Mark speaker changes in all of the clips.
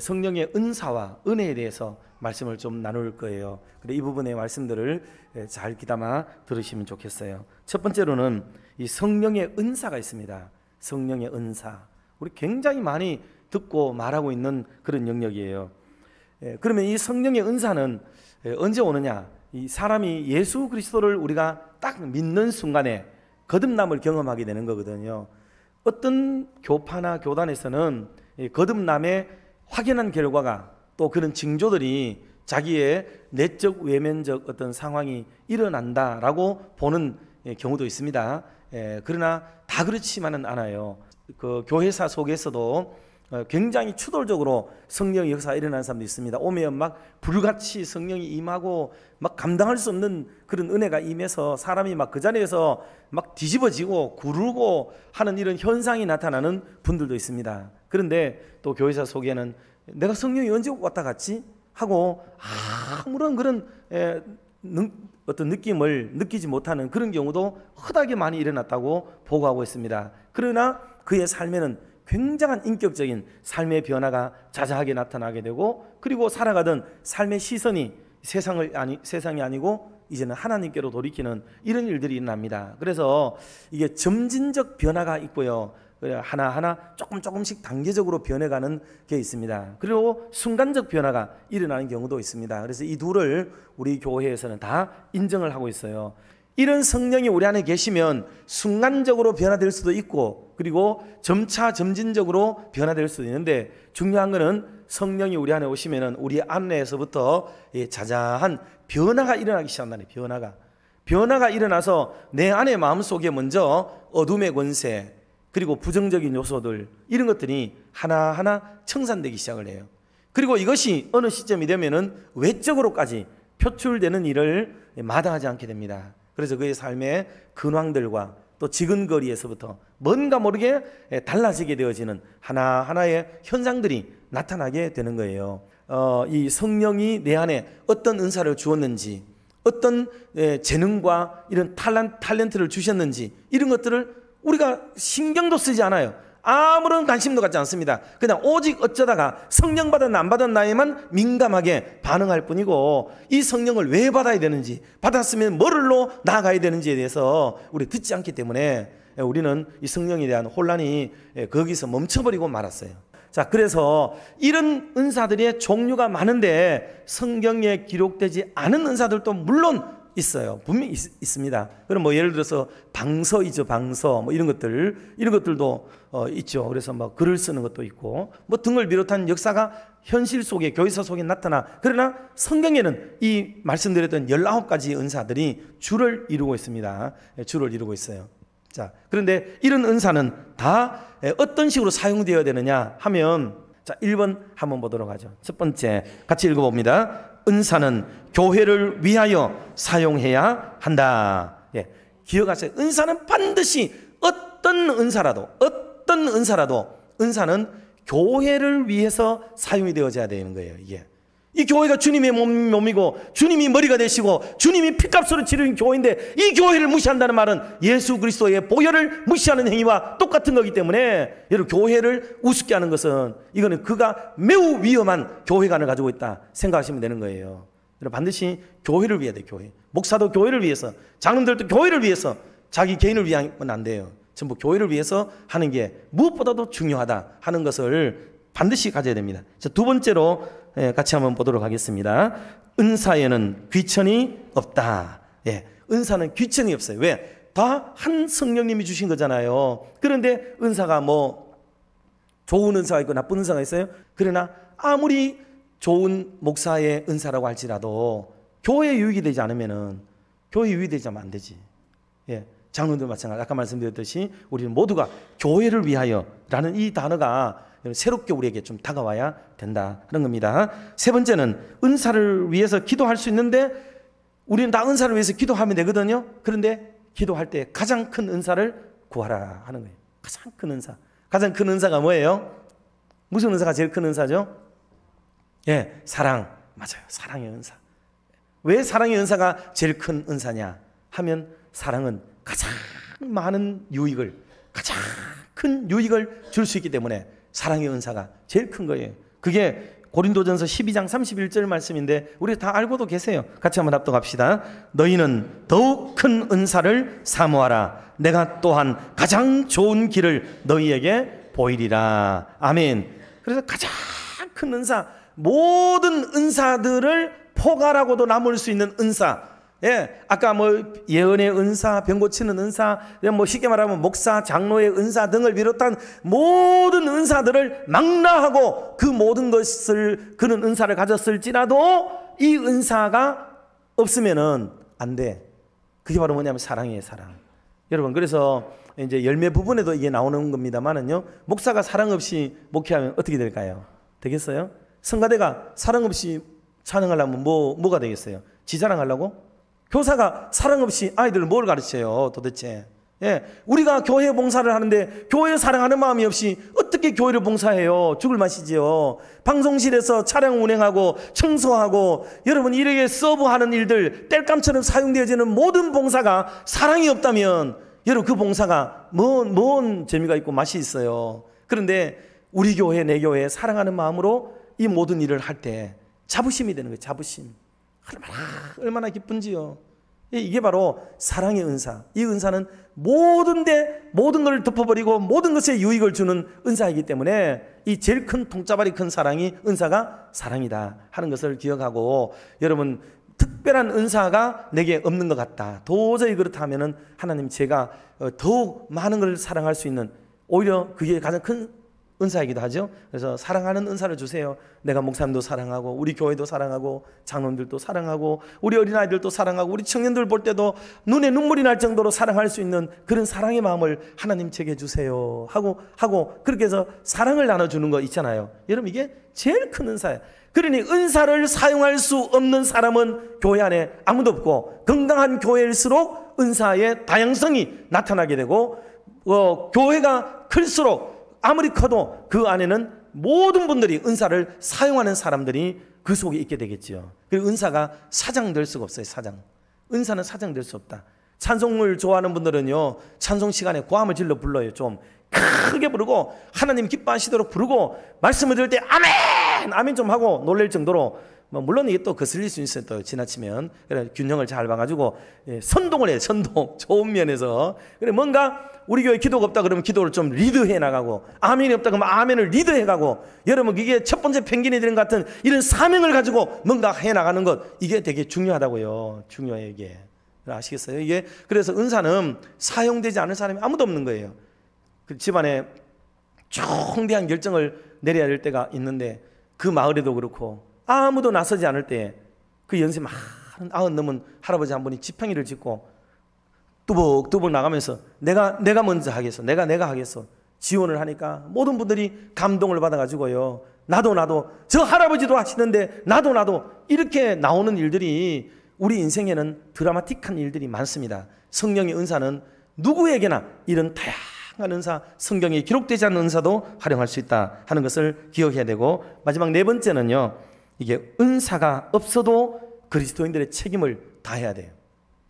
Speaker 1: 성령의 은사와 은혜에 대해서 말씀을 좀 나눌 거예요. 그래 이 부분의 말씀들을 잘 귀담아 들으시면 좋겠어요. 첫 번째로는 이 성령의 은사가 있습니다. 성령의 은사. 우리 굉장히 많이 듣고 말하고 있는 그런 영역이에요. 그러면 이 성령의 은사는 언제 오느냐? 이 사람이 예수 그리스도를 우리가 딱 믿는 순간에 거듭남을 경험하게 되는 거거든요. 어떤 교파나 교단에서는 거듭남의 확연한 결과가 또 그런 징조들이 자기의 내적 외면적 어떤 상황이 일어난다라고 보는 경우도 있습니다. 그러나 다 그렇지만은 않아요. 그 교회사 속에서도 굉장히 추돌적으로 성령의 역사가 일어나는 사람도 있습니다. 오면 막 불같이 성령이 임하고 막 감당할 수 없는 그런 은혜가 임해서 사람이 막 그 자리에서 막 뒤집어지고 구르고 하는 이런 현상이 나타나는 분들도 있습니다. 그런데 또 교회사 속에는 내가 성령이 언제 왔다 갔지? 하고 아무런 그런 어떤 느낌을 느끼지 못하는 그런 경우도 허다하게 많이 일어났다고 보고하고 있습니다. 그러나 그의 삶에는 굉장한 인격적인 삶의 변화가 자자하게 나타나게 되고, 그리고 살아가던 삶의 시선이 세상이 아니고 이제는 하나님께로 돌이키는 이런 일들이 일어납니다. 그래서 이게 점진적 변화가 있고요, 하나하나 조금씩 단계적으로 변해가는 게 있습니다. 그리고 순간적 변화가 일어나는 경우도 있습니다. 그래서 이 둘을 우리 교회에서는 다 인정을 하고 있어요. 이런 성령이 우리 안에 계시면 순간적으로 변화될 수도 있고, 그리고 점차 점진적으로 변화될 수도 있는데, 중요한 것은 성령이 우리 안에 오시면은 우리 안에서부터 자자한 변화가 일어나기 시작한다는 변화가 일어나서 내 안의 마음속에 먼저 어둠의 권세, 그리고 부정적인 요소들, 이런 것들이 하나하나 청산되기 시작을 해요. 그리고 이것이 어느 시점이 되면은 외적으로까지 표출되는 일을 마다하지 않게 됩니다. 그래서 그의 삶의 근황들과 또 지근거리에서부터 뭔가 모르게 달라지게 되어지는 하나하나의 현상들이 나타나게 되는 거예요. 이 성령이 내 안에 어떤 은사를 주었는지, 어떤 재능과 이런 탤런트를 주셨는지, 이런 것들을 우리가 신경도 쓰지 않아요. 아무런 관심도 갖지 않습니다. 그냥 오직 어쩌다가 성령 받았나 안 받았나에만 민감하게 반응할 뿐이고, 이 성령을 왜 받아야 되는지, 받았으면 뭐를로 나아가야 되는지에 대해서 우리 듣지 않기 때문에 우리는 이 성령에 대한 혼란이 거기서 멈춰버리고 말았어요. 자, 그래서 이런 은사들의 종류가 많은데 성경에 기록되지 않은 은사들도 물론 있어요. 분명히 있습니다. 그럼 뭐 예를 들어서 방서이죠, 방서, 뭐 이런 것들도 있죠. 그래서 뭐 글을 쓰는 것도 있고, 뭐 등을 비롯한 역사가 현실 속에, 교회사 속에 나타나, 그러나 성경에는 이 말씀드렸던 19가지 은사들이 주를 이루고 있습니다. 주를 이루고 있어요. 자, 그런데 이런 은사는 다 어떤 식으로 사용되어야 되느냐 하면, 자, 1번 한번 보도록 하죠. 첫 번째 같이 읽어봅니다. 은사는 교회를 위하여 사용해야 한다. 기억하세요. 은사는 반드시 어떤 은사라도 은사는 교회를 위해서 사용이 되어져야 되는 거예요. 이게 이 교회가 주님의 몸이고 주님이 머리가 되시고 주님이 피값으로 치르는 교회인데, 이 교회를 무시한다는 말은 예수 그리스도의 보혈을 무시하는 행위와 똑같은 거기 때문에, 여러분, 교회를 우습게 하는 것은 이거는 그가 매우 위험한 교회관을 가지고 있다 생각하시면 되는 거예요. 여러분, 반드시 교회를 위해야 돼요. 교회. 목사도 교회를 위해서, 장로들도 교회를 위해서, 자기 개인을 위하면 안 돼요. 전부 교회를 위해서 하는 게 무엇보다도 중요하다 하는 것을 반드시 가져야 됩니다. 자, 두 번째로 같이 한번 보도록 하겠습니다. 은사에는 귀천이 없다. 은사는 귀천이 없어요. 왜? 다 한 성령님이 주신 거잖아요. 그런데 은사가 뭐 좋은 은사가 있고 나쁜 은사가 있어요. 그러나 아무리 좋은 목사의 은사라고 할지라도 교회에 유익이 되지 않으면은, 교회에 유익이 되지 않으면 안 되지. 장로들 마찬가지. 아까 말씀드렸듯이 우리는 모두가 교회를 위하여라는 이 단어가 새롭게 우리에게 좀 다가와야 된다 하는 겁니다. 세 번째는 은사를 위해서 기도할 수 있는데, 우리는 다 은사를 위해서 기도하면 되거든요. 그런데 기도할 때 가장 큰 은사를 구하라 하는 거예요. 가장 큰 은사. 가장 큰 은사가 뭐예요? 무슨 은사가 제일 큰 은사죠? 사랑. 맞아요. 사랑의 은사. 왜 사랑의 은사가 제일 큰 은사냐 하면, 사랑은 가장 많은 유익을, 가장 큰 유익을 줄 수 있기 때문에 사랑의 은사가 제일 큰 거예요. 그게 고린도전서 12장 31절 말씀인데 우리 다 알고도 계세요. 같이 한번 합독합시다. 너희는 더욱 큰 은사를 사모하라. 내가 또한 가장 좋은 길을 너희에게 보이리라. 아멘. 그래서 가장 큰 은사, 모든 은사들을 포괄하고도 남을 수 있는 은사. 예, 아까 뭐 예언의 은사, 병 고치는 은사, 뭐 쉽게 말하면 목사, 장로의 은사 등을 비롯한 모든 은사들을 망라하고 그 모든 것을 그는 은사를 가졌을지라도 이 은사가 없으면은 안 돼. 그게 바로 뭐냐면 사랑이에요, 사랑. 여러분, 그래서 이제 열매 부분에도 이게 나오는 겁니다만은요, 목사가 사랑 없이 목회하면 어떻게 될까요? 되겠어요? 성가대가 사랑 없이 찬양하려면 뭐가 되겠어요? 지 자랑하려고? 교사가 사랑 없이 아이들을 뭘 가르쳐요 도대체? 예, 우리가 교회 봉사를 하는데 교회 사랑하는 마음이 없이 어떻게 교회를 봉사해요? 죽을 맛이지요. 방송실에서 차량 운행하고 청소하고 여러분 이렇게 서브하는 일들, 땔감처럼 사용되어지는 모든 봉사가 사랑이 없다면 여러분 그 봉사가 뭔 재미가 있고 맛이 있어요. 그런데 우리 교회, 내 교회 사랑하는 마음으로 이 모든 일을 할 때 자부심이 되는 거예요. 자부심. 얼마나 기쁜지요. 이게 바로 사랑의 은사. 이 은사는 모든 걸 덮어버리고 모든 것에 유익을 주는 은사이기 때문에 이 제일 큰 통짜발이 큰 사랑이 은사가 사랑이다 하는 것을 기억하고, 여러분 특별한 은사가 내게 없는 것 같다, 도저히 그렇다면은 하나님 제가 더욱 많은 걸 사랑할 수 있는, 오히려 그게 가장 큰 은사이기도 하죠. 그래서 사랑하는 은사를 주세요. 내가 목사님도 사랑하고 우리 교회도 사랑하고 장로님들도 사랑하고 우리 어린아이들도 사랑하고 우리 청년들 볼 때도 눈에 눈물이 날 정도로 사랑할 수 있는 그런 사랑의 마음을 하나님 제게 주세요 하고 그렇게 해서 사랑을 나눠주는 거 있잖아요. 여러분 이게 제일 큰 은사예요. 그러니 은사를 사용할 수 없는 사람은 교회 안에 아무도 없고, 건강한 교회일수록 은사의 다양성이 나타나게 되고, 교회가 클수록 아무리 커도 그 안에는 모든 분들이 은사를 사용하는 사람들이 그 속에 있게 되겠지요. 그리고 은사가 사장될 수가 없어요. 사장. 은사는 사장될 수 없다. 찬송을 좋아하는 분들은요, 찬송 시간에 고함을 질러 불러요. 좀 크게 부르고 하나님 기뻐하시도록 부르고, 말씀을 들을 때 아멘! 아멘 좀 하고 놀랄 정도로, 물론 이게 또 거슬릴 수 있어요. 또 지나치면. 그래 균형을 잘 봐가지고 선동을 해요. 선동. 좋은 면에서. 그래 뭔가 우리 교회 기도가 없다 그러면 기도를 좀 리드해 나가고, 아멘이 없다 그러면 아멘을 리드해 가고, 여러분 이게 첫 번째 펭귄이 되는 것 같은 이런 사명을 가지고 뭔가 해 나가는 것, 이게 되게 중요하다고요. 중요해요 이게. 아시겠어요? 이게 그래서 은사는 사용되지 않을 사람이 아무도 없는 거예요. 그 집안에 총대한 결정을 내려야 될 때가 있는데, 그 마을에도 그렇고 아무도 나서지 않을 때 그 연세 많은 90 넘은 할아버지 한 분이 지팡이를 짚고 뚜벅뚜벅 나가면서 내가 먼저 하겠어. 내가 하겠어. 지원을 하니까 모든 분들이 감동을 받아가지고요. 나도 저 할아버지도 하시는데 나도 이렇게 나오는 일들이 우리 인생에는 드라마틱한 일들이 많습니다. 성령의 은사는 누구에게나 이런 다양한 은사, 성경에 기록되지 않는 은사도 활용할 수 있다 하는 것을 기억해야 되고, 마지막 네 번째는요, 이게 은사가 없어도 그리스도인들의 책임을 다해야 돼요.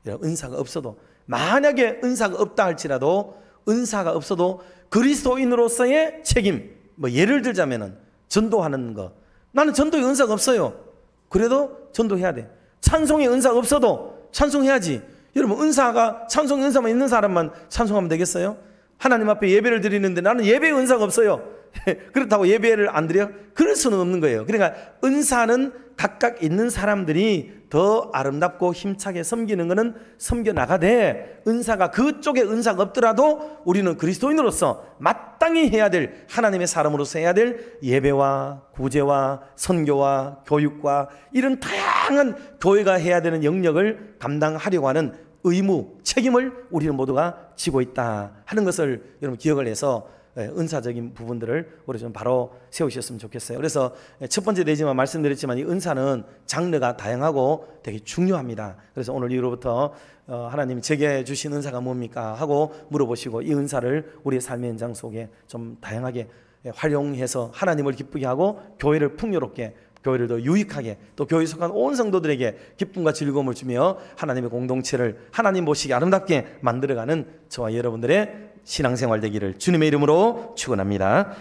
Speaker 1: 은사가 없어도, 만약에 은사가 없다 할지라도, 은사가 없어도 그리스도인으로서의 책임, 예를 들자면은 전도하는 거, 나는 전도의 은사가 없어요. 그래도 전도해야 돼. 찬송의 은사가 없어도 찬송해야지. 여러분 찬송의 은사만 있는 사람만 찬송하면 되겠어요? 하나님 앞에 예배를 드리는데 나는 예배의 은사가 없어요. 그렇다고 예배를 안 드려? 그럴 수는 없는 거예요. 그러니까 은사는 각각 있는 사람들이 더 아름답고 힘차게 섬기는 것은 섬겨나가되, 은사가 그쪽에 은사가 없더라도 우리는 그리스도인으로서 마땅히 해야 될, 하나님의 사람으로서 해야 될 예배와 구제와 선교와 교육과 이런 다양한 교회가 해야 되는 영역을 감당하려고 하는 의무, 책임을 우리는 모두가 지고 있다 하는 것을 여러분 기억을 해서 은사적인 부분들을 우리 좀 바로 세우셨으면 좋겠어요. 그래서 첫 번째 되지만 말씀드렸지만 이 은사는 장르가 다양하고 되게 중요합니다. 그래서 오늘 이후로부터 하나님이 제게 주신 은사가 뭡니까 하고 물어보시고, 이 은사를 우리의 삶의 현장 속에 좀 다양하게 활용해서 하나님을 기쁘게 하고 교회를 풍요롭게, 교회를 더 유익하게, 또 교회에 속한 온 성도들에게 기쁨과 즐거움을 주며 하나님의 공동체를 하나님 보시기 아름답게 만들어가는 저와 여러분들의 신앙생활 되기를 주님의 이름으로 축원합니다.